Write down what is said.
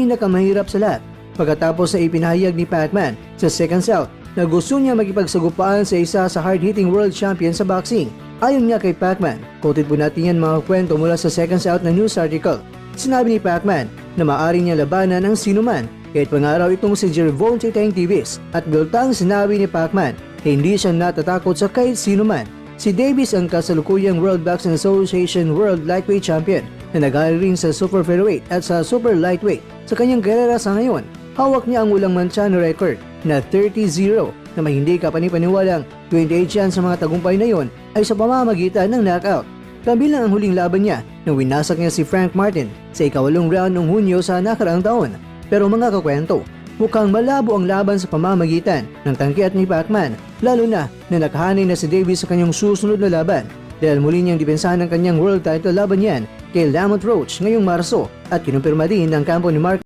pinakamahirap sa lahat pagkatapos na ipinahayag ni Pacman sa Seconds Out na gusto niya makipagsagupaan sa isa sa hard-hitting world champion sa boxing. Ayon nga kay Pacman, quoted po natin yan mga kwento mula sa Seconds Out na news article. Sinabi ni Pacman na maaari niya labanan ang sinuman kahit pangaraw itong si Gervonta Davis at bultang sinabi ni Pacman hindi siya natatakot sa kahit sinuman. Si Davis ang kasalukuyang World Boxing Association World Lightweight Champion na nag-aaral rin sa Super Featherweight at sa Super Lightweight. Sa kanyang karera sa ngayon, hawak niya ang walang mantsa na record na 30-0 na may hindi kapanipaniwalang 28 yan sa mga tagumpay na yon ay sa pamamagitan ng knockout. Kabilang ang huling laban niya nang winasak niya si Frank Martin sa ika-8 round noong Hunyo sa nakaraang taon. Pero mga kakwento, mukhang malabo ang laban sa pamamagitan ng tangkiat ni Pacman, lalo na nakahanay na si Davis sa kanyang susunod na laban dahil muli niyang dipensahan ng kanyang world title laban yan kay Lamont Roach ngayong Marso at kinumpirma din ng kampo ni Mark